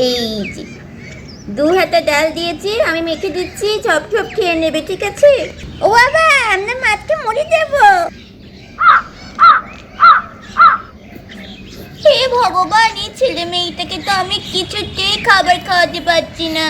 এই যে 2 হাতা ডাল দিয়েছি, আমি মেখে দিচ্ছি, ঝপ ঝপ খেয়ে নেবে, ঠিক আছে? ও বাবা, আমরা মাছকে মুড়ি দেবো। হে ভগবান, এই ছেলে মেয়েটাকে তো আমি কিছুতেই খাবার খাওয়াতে পারছি না।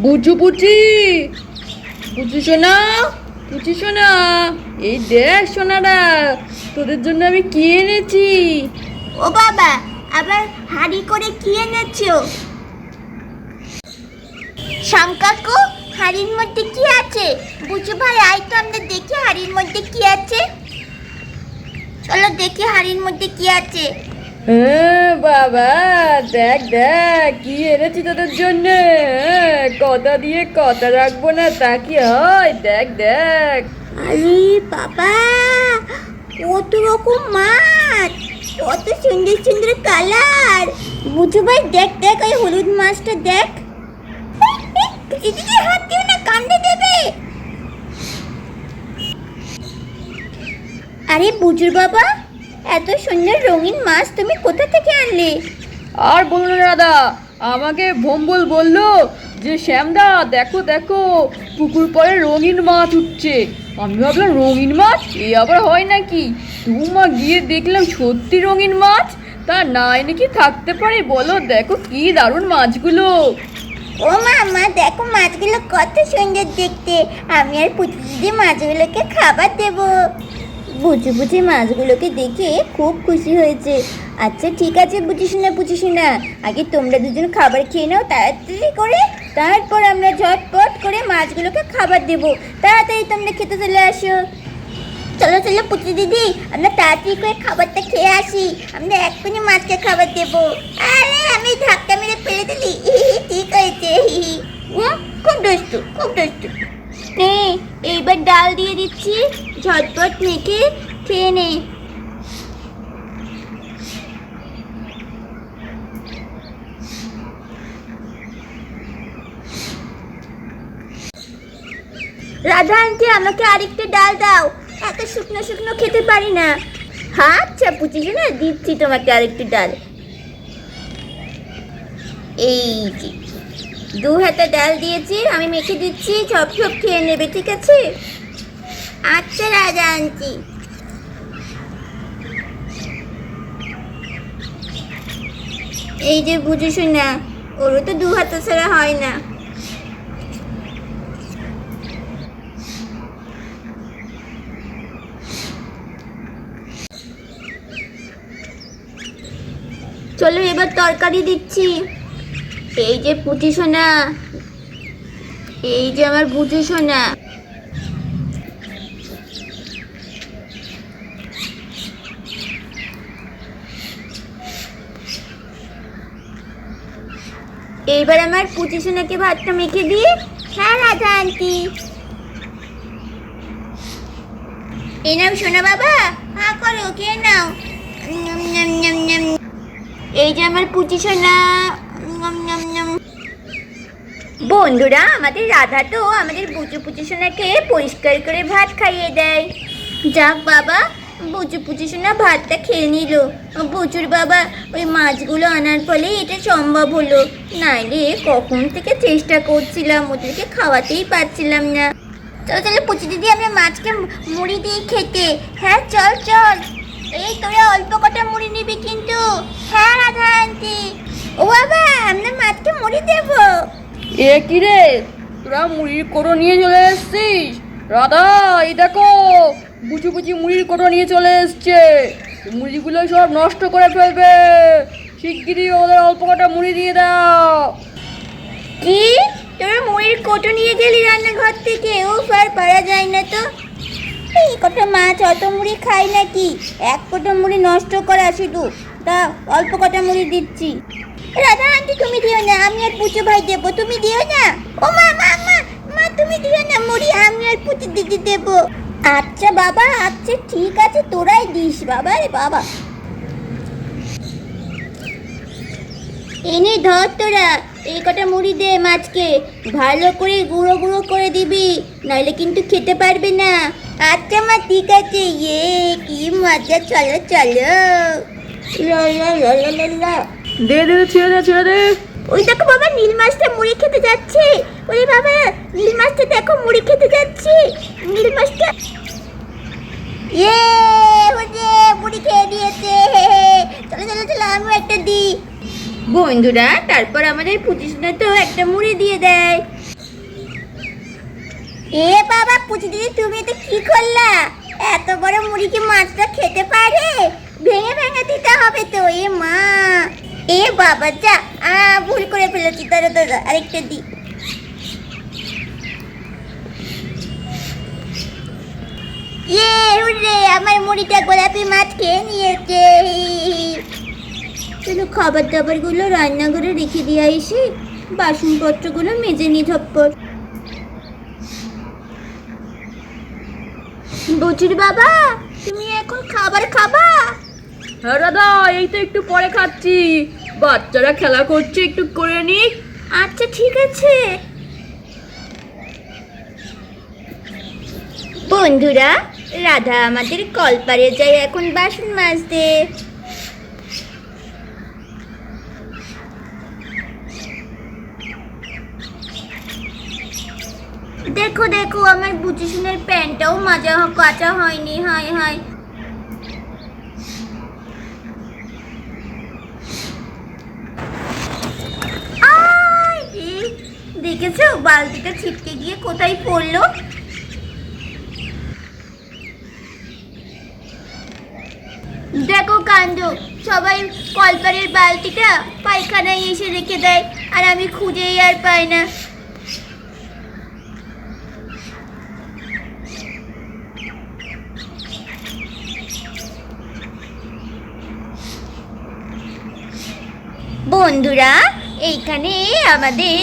বুঝু বুঝি বুঝি শোনা, বুঝি শোনা, এই দেখ সোনারা, তোদের জন্য আমি কি এনেছি। ও বাবা, আবার হাঁড়ি করে কি এনেছো? শ্যাম কাকু, হাঁড়ির মধ্যে কি আছে? বুঝু ভাই, আয় তো আমরা দেখি হাঁড়ির মধ্যে কি আছে। চলো দেখি হাঁড়ির মধ্যে কি আছে। হ্যাঁ বাবা, দেখ দেখ কি এনেছি তোদের জন্য। কথা দিয়ে কথা রাখবো না তা কি হয়? দেখ দেখ। আরে বাবা, কত রকম মাছ, কত সুন্দর সুন্দর কালার। বুঝু ভাই দেখ দেখ, ওই হলুদ মাছটা দেখ। দিদি হাত দিও না, কামড়ে দেবে। আরে বুজুর বাবা, এত সুন্দর রঙিন মাছ তুমি কোথা থেকে আনলে? আর বলো না দাদা, আমাকে ভম্বল বললো যে শ্যামদা দেখো দেখো, পুকুর পাড়ে রঙিন মাছ উঠছে। আমি ভাবলাম রঙিন মাছ এ আবার হয় নাকি? মা গিয়ে দেখলাম সত্যি রঙিন মাছ। তা নাই নাকি থাকতে পারে? বলো, দেখো কি দারুণ মাছগুলো। ও মামা, দেখো মাছগুলো কত সুন্দর দেখতে। আমি আর পুচি দিদি মাছগুলোকে খাবার দেব। বুঝি বুঝি মাছগুলোকে দেখে খুব খুশি হয়েছে। আচ্ছা ঠিক আছে বুঝিস না, আগে তোমরা দুজন খাবার খেয়ে নাও তাড়াতাড়ি করে, তারপর আমরা ঝটপট করে মাছগুলোকে খাবার দেব। তাড়াতাড়ি তোমরা খেতে চলে আসো। চলো চলো পুচি দিদি, আমরা তাড়াতাড়ি করে খাবারটা খেয়ে আসি, আমরা এক্ষুনি মাছকে খাবার দেবো। আরে আমি ধাক্কা মেরে ফেলে দিলি, ঠিক হয়েছে। খুব দুষ্টু, খুব দুষ্টু। নে, এইবার ডাল দিয়ে দিচ্ছি, ঝটপট মেখে খেয়ে নে। রাধা আন্টি, আমাকে আরেকটা ডাল দাও, এত শুকনো শুকনো খেতে পারি না। হ্যাঁ আচ্ছা বুঝিস না, দিচ্ছি তোমাকে আরেকটু ডাল। এই যে 2 হাতা ডাল দিয়েছি, আমি মেখে দিচ্ছি, ঝপ ঝপ খেয়ে নেবে, ঠিক আছে? আচ্ছা রাজা আন্টি। এই যে বুঝিস না, ওরও তো 2 হাতা ছাড়া হয় না। চলো এবার তরকারি দিচ্ছি। এই যে পুচি সোনা, এই যে আমার বুঝি সোনা। এইবার আমার পুচি সোনাকে ভাতটা মেখে দিয়ে। হ্যাঁ রাধা আন্টি। এই নাও সোনা বাবা, হ্যাঁ করো, খেয়ে নাও। ñam, ñam, ñam, ñam। এই যে আমার পুচি সোনা। বন্ধুরা, আমাদের রাধা তো আমাদের বুচু পুচি সোনাকে পরিষ্কার করে ভাত খাইয়ে দেয়। যাক বাবা, বুচু পুচি সোনা ভাতটা খেয়ে নিল। বুচুর বাবা ওই মাছগুলো আনার ফলে এটা সম্ভব হলো, নাইলে কখন থেকে চেষ্টা করছিলাম, ওদেরকে খাওয়াতেই পারছিলাম না। চল চলো পুচি দিদি, আমরা মাছকে মুড়ি দিয়ে খেতে। হ্যাঁ চল চল। এই তোরা অল্প কটা মুড়ি নিবি কিন্তু। হ্যাঁ রাধা আন্টি। ও বাবা, আমরা মাছকে মুড়ি দেবো। এ কি রে, তোরা মুড়ির কোটো নিয়ে চলে এসছিস? রাধা, এই দেখো বুঝি বুঝি মুড়ির কোটো নিয়ে চলে এসছে। মুড়িগুলো সব নষ্ট করে ফেলবে, শিগগিরই ওদের অল্প কটা মুড়ি দিয়ে দাও। কি, তোরা মুড়ির কোটো নিয়ে গেলি রান্নাঘর থেকে? ও আর পারা যায় না তো। এই কটা মাছ অত মুড়ি খায় নাকি? এক কোটো মুড়ি নষ্ট করা শুধু। তা অল্প কটা মুড়ি দিচ্ছি। রাধা আন্টি তুমি দিও না, আমি আর পুচু ভাই দেবো, তুমি দিও না। ও মা মা মা মা, তুমি দিও না মুড়ি, আমি আর পুচু দিদি দেবো। আচ্ছা বাবা, আচ্ছা ঠিক আছে, তোরাই দিস বাবা রে বাবা। এনে ধর তোরা, এই কটা মুড়ি দে মাছকে, ভালো করে গুঁড়ো গুঁড়ো করে দিবি, নাহলে কিন্তু খেতে পারবে না। আচ্ছা মা, ঠিক আছে। ইয়ে, কি মজা! চলো চলো। লা লা লা লা লা লা। দে দে, ছেড়ে দে, ছেড়ে দে। ওই দেখো বাবা, নীল মাছটা মুড়ি খেতে যাচ্ছে। ওরে বাবা, নীল মাছটা দেখো মুড়ি খেতে যাচ্ছে। নীল মাছটা ইয়ে হচ্ছে, মুড়ি খেয়ে দিয়েছে। চলো চলো চলো, আমিও একটা দিই। বন্ধুরা, তারপর আমাদের পুচিসোনা তো একটা মুড়ি দিয়ে দেয়। এ বাবা, পুচি দিদি, তুমি এটা কি করলা? এত বড় মুড়ি কি মাছটা খেতে পারে? ভেঙে ভেঙে দিতে হবে তো। এ মা, এ বাবা, যা, ভুল করে ফেলেছি। দাঁড়া দাঁড়া, আরেকটা দি। ইয়ে হুররে, আমার মুড়িটা গোলাপি মাছ খেয়ে নিয়েছে। চলো, খাবার দাবার গুলো রান্নাঘরে রেখে দিয়ে আইসি, বাসনপত্রগুলো মেজে নি ঝটপট। বুচির বাবা, তুমি এখন খাবার খাবা? হ্যাঁ দাদা, এই তো একটু পরে খাচ্ছি। বাচ্চারা খেলা করছে, একটু করে নি। আচ্ছা ঠিক আছে। বন্ধুরা, রাধা আমাদের কলপারে যায় এখন বাসন মাজতে। দেখো দেখো, আমার বুচিসোনার প্যান্টটাও কাচা হয়নি। হায় হায়। দেখেছো, বালতিটা ছিটকে গিয়ে কোথায় পড়লো? দেখো কাণ্ড, সবাই কলপারের বালতিটা পায়খানায় এসে রেখে দেয়, আর আমি খুঁজেই আর পাই না। বন্ধুরা, এইখানে আমাদের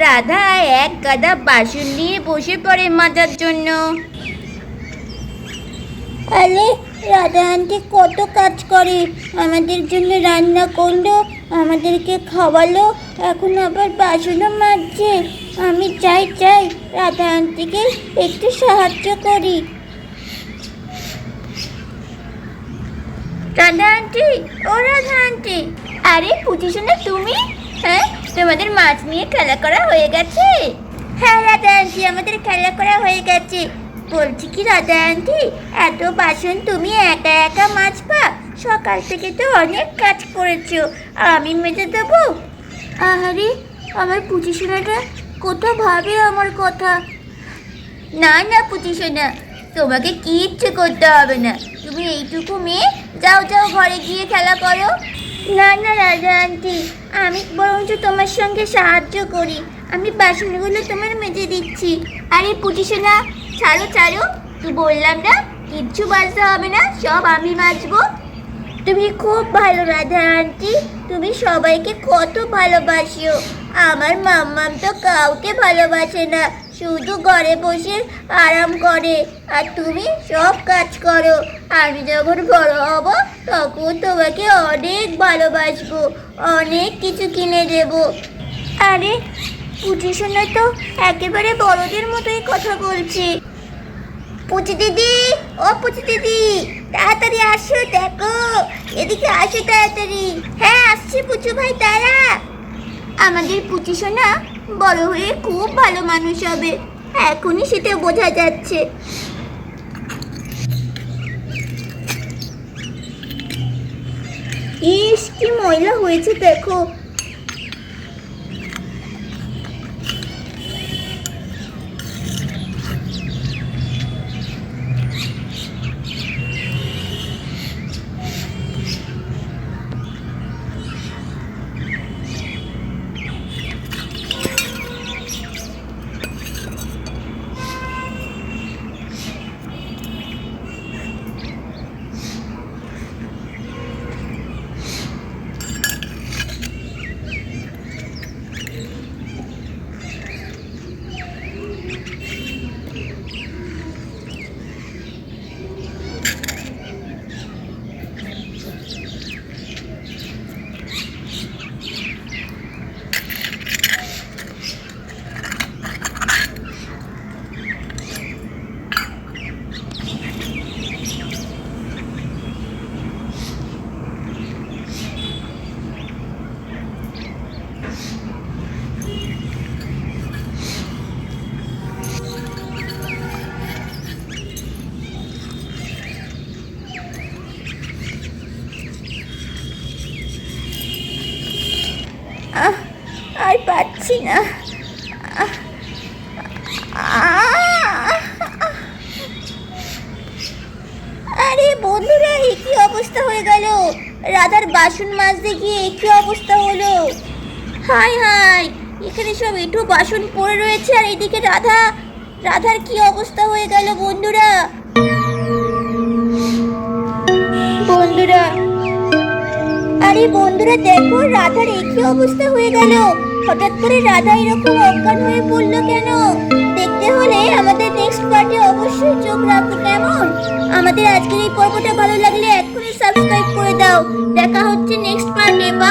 রাধা এক গাদা বাসন নিয়ে বসে পড়ে মাজার জন্য। আরে, রাধা আন্টি কত কাজ করে, আমাদের জন্য রান্না করলো, আমাদেরকে খাওয়ালো, এখন আবার বাসনও মাজছে। আমি চাই রাধা আন্টিকে একটু সাহায্য করি। রাধা আন্টি, ও রাধা আন্টি। আরে পুচিসোনা, তুমি? হ্যাঁ, তোমাদের মাছ নিয়ে খেলা করা হয়ে গেছে? হ্যাঁ রাধা আন্টি, আমাদের খেলা করা হয়ে গেছে। বলছি কি রাধা আন্টি, এত বাসন তুমি একা একা মাজবা? সকাল থেকে তো অনেক কাজ করেছো, আমি মেজে দেবো? আহারে, আমার পুচিসোনাটা কত ভাবে আমার কথা। না না পুচিসোনা, তোমাকে কিচ্ছু করতে হবে না, তুমি এইটুকু মেয়ে, যাও যাও ঘরে গিয়ে খেলা করো। না না রাধা আন্টি, আমি বরঞ্চ তোমার সঙ্গে সাহায্য করি, আমি বাসনগুলো তোমার মেজে দিচ্ছি। আরে পুচিসোনা, ছাড়ো ছাড়ো, তুই বললাম না, কিচ্ছু মাজতে হবে না, সব আমি মাজবো। তুমি খুব ভালো রাধা আন্টি, তুমি সবাইকে কত ভালোবাসো। আমার মাম্মাম তো কাউকে ভালোবাসে না, শুধু ঘরে বসে আরাম করে, আর তুমি সব কাজ করো। আমি যখন বড় হব তখন তোমাকে অনেক ভালোবাসবো, অনেক কিছু কিনে দেব। আরে, পুচিসোনা তো একেবারে বড়দের মতোই কথা বলছে। পুচি দিদি, ও পুচি দিদি, তাড়াতাড়ি আসো, দেখো, এদিকে আসো তাড়াতাড়ি। হ্যাঁ আসছি পুচু ভাই, তারা। আমাদের পুচিসোনা বড় হয়ে খুব ভালো মানুষ হবে, এখনই সেটা বোঝা যাচ্ছে। ইস, কি ময়লা হয়েছে দেখো। পারছি না। আরে বন্ধুরা, এ কি অবস্থা হয়ে গেল? রাধার বাসন মাজতে গিয়ে এ কি অবস্থা হলো? হাই হাই, এখানে সব এঁঠো বাসন পড়ে রয়েছে, আর এদিকে রাধার কি অবস্থা হয়ে গেল বন্ধুরা? বন্ধুরা, আরে বন্ধুরা দেখো, রাধার এ কি অবস্থা হয়ে গেল? হঠাৎ করে রাধা এরকম অজ্ঞান হয়ে পড়লো কেন? দেখতে হলে আমাদের নেক্সট পার্টে অবশ্যই চোখ রাখো, কেমন? আমাদের আজকের এই পর্বটা ভালো লাগলে এক্ষুনি সাবস্ক্রাইব করে দাও। দেখা হচ্ছে নেক্সট পার্টে। বা